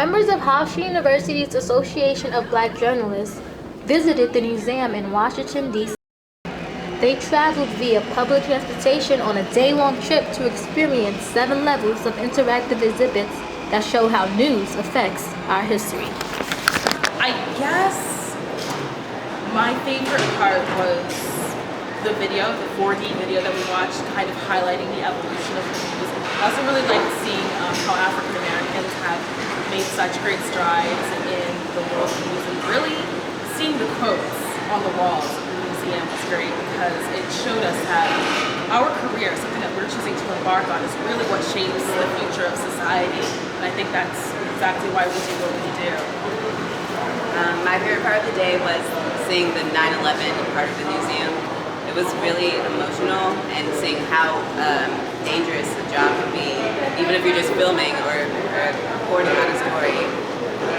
Members of Hofstra University's Association of Black Journalists visited the museum in Washington, D.C. They traveled via public transportation on a day-long trip to experience 7 levels of interactive exhibits that show how news affects our history. I guess my favorite part was the video, the 4D video that we watched, kind of highlighting the evolution of the news. I also really liked seeing how African Americans have made such great strides in the world of news, and really seeing the quotes on the walls of the museum was great because it showed us that our career, something that we're choosing to embark on, is really what shapes the future of society. And I think that's exactly why we do what we do. My favorite part of the day was seeing the 9/11 part of the museum. It was really emotional, and seeing how dangerous the job can be, even if you're just filming or reporting on a story.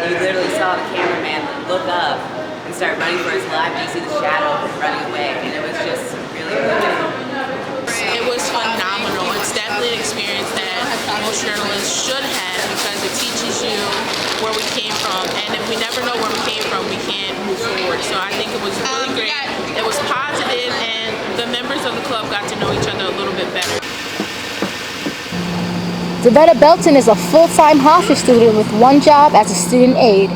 You literally saw the cameraman look up and start running for his life, and you see the shadow running away, and it was just really moving. It was phenomenal. It's definitely an experience that most journalists should have because it teaches you where we came from, and if we never know where we came from, we can't move forward. So I think it was really great. It was positive, and the members of the club got to know each other a little bit better. Devetta Belton is a full-time Hofstra student with one job as a student aide.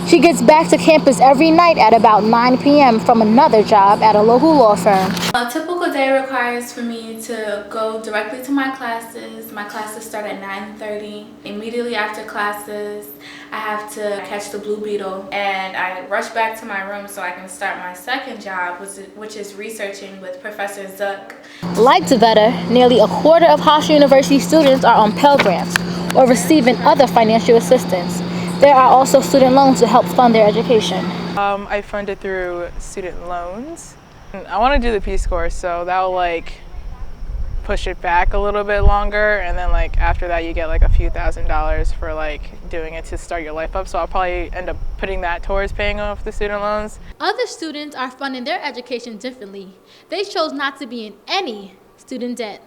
She gets back to campus every night at about 9 p.m. from another job at a local law firm. A typical day requires for me to go directly to my classes. My classes start at 9:30. Immediately after classes, I have to catch the Blue Beetle, and I rush back to my room so I can start my second job, which is researching with Professor Zuck. Like Devetta, nearly a quarter of Hofstra University students are on Pell Grants or receiving other financial assistance. There are also student loans to help fund their education. I fund it through student loans. I want to do the Peace Corps, so that will push it back a little bit longer, and then after that you get a few $1,000s for doing it to start your life up. So I'll probably end up putting that towards paying off the student loans. Other students are funding their education differently. They chose not to be in any student debt.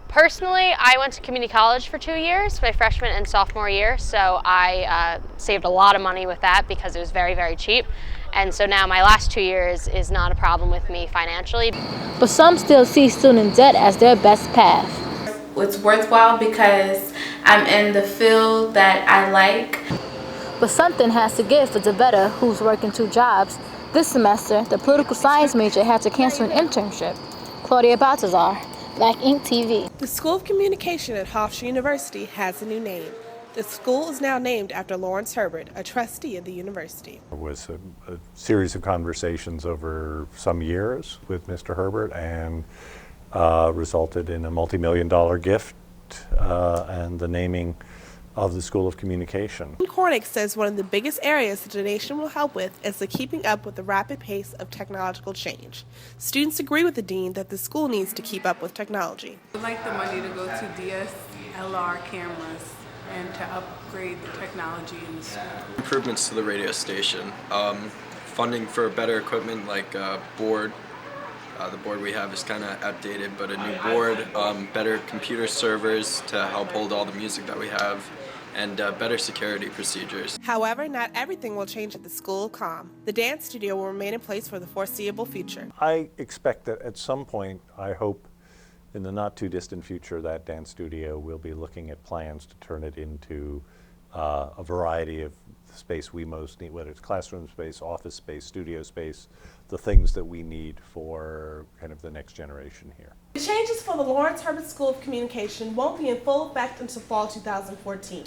Personally, I went to community college for 2 years, my freshman and sophomore year, so I saved a lot of money with that because it was very, very cheap. And so now my last 2 years is not a problem with me financially. But some still see student debt as their best path. It's worthwhile because I'm in the field that I like. But something has to give for Devetta, who's working 2 jobs. This semester, the political science major had to cancel an internship. Claudia Baltazar, Black Ink TV. The School of Communication at Hofstra University has a new name. The school is now named after Lawrence Herbert, a trustee of the university. It was a series of conversations over some years with Mr. Herbert, and resulted in a multi-million-dollar gift and the naming of the School of Communication. Cornick says one of the biggest areas the donation will help with is the keeping up with the rapid pace of technological change. Students agree with the dean that the school needs to keep up with technology. I'd like the money to go to DSLR cameras and to upgrade the technology in the school. Improvements to the radio station, funding for better equipment like board. The board we have is kind of outdated, but a new board, better computer servers to help hold all the music that we have, and better security procedures. However, not everything will change at the School of Comm. The dance studio will remain in place for the foreseeable future. I expect that at some point, I hope in the not too distant future, that dance studio will be looking at plans to turn it into a variety of space we most need, whether it's classroom space, office space, studio space, the things that we need for kind of the next generation here. The changes for the Lawrence Herbert School of Communication won't be in full effect until fall 2014.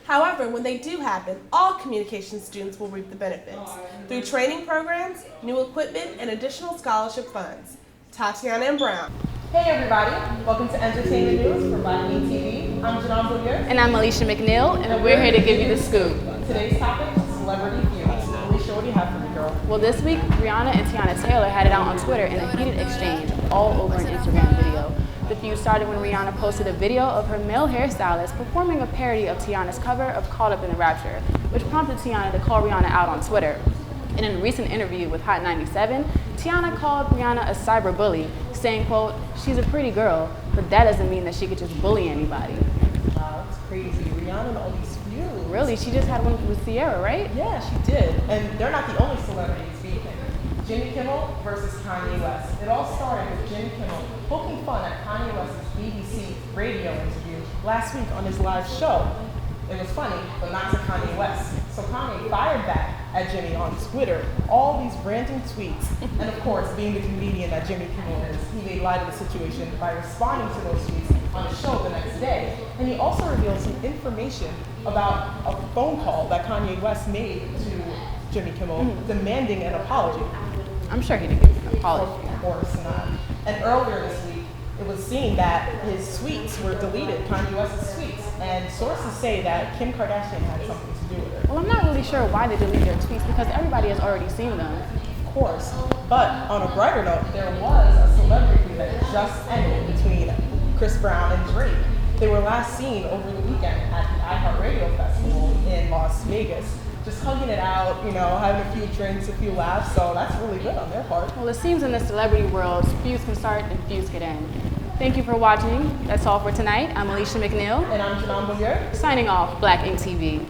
However, when they do happen, all communication students will reap the benefits through training programs, new equipment, and additional scholarship funds. Tatiana and Brown. Hey everybody, welcome to Entertainment News for Black Ink TV. I'm Janelle Bouvier. And I'm Alicia McNeil, and we're here to give you the scoop. Today's topic is celebrity feuds. Alicia, what do you have for me, girl? Well, this week, Rihanna and Tiana Taylor had it out on Twitter in a heated exchange all over an Instagram video. The feud started when Rihanna posted a video of her male hairstylist performing a parody of Tiana's cover of Caught Up in the Rapture, which prompted Tiana to call Rihanna out on Twitter. In a recent interview with Hot 97, Tiana called Rihanna a cyberbully, saying, quote, "She's a pretty girl, but that doesn't mean that she could just bully anybody." Wow, that's crazy. Rihanna and all these feuds. Really? She just had one with Sierra, right? Yeah, she did. And they're not the only celebrities beefing. Jimmy Kimmel versus Kanye West. It all started with Jimmy Kimmel poking fun at Kanye West's BBC radio interview last week on his live show. It was funny, but not to Kanye West. So Kanye fired back at Jimmy on Twitter all these ranting tweets. And of course, being the comedian that Jimmy Kimmel is, he made light of the situation by responding to those tweets on his show the next day. And he also revealed some information about a phone call that Kanye West made to Jimmy Kimmel demanding an apology. I'm sure he didn't give an apology. Of course not. And earlier this week, it was seen that his tweets were deleted, Kanye West's tweets. And sources say that Kim Kardashian had something to do with it. Well, I'm not really sure why they deleted their tweets because everybody has already seen them. Of course. But on a brighter note, there was a celebrity that just ended between Chris Brown and Drake. They were last seen over the weekend at the iHeartRadio Festival in Las Vegas. Just hugging it out, you know, having a few drinks, a few laughs, so that's really good on their part. Well, it seems in the celebrity world, feuds can start and feuds can end. Thank you for watching. That's all for tonight. I'm Alicia McNeil. And I'm Janam Boyer. Signing off, Black Ink TV.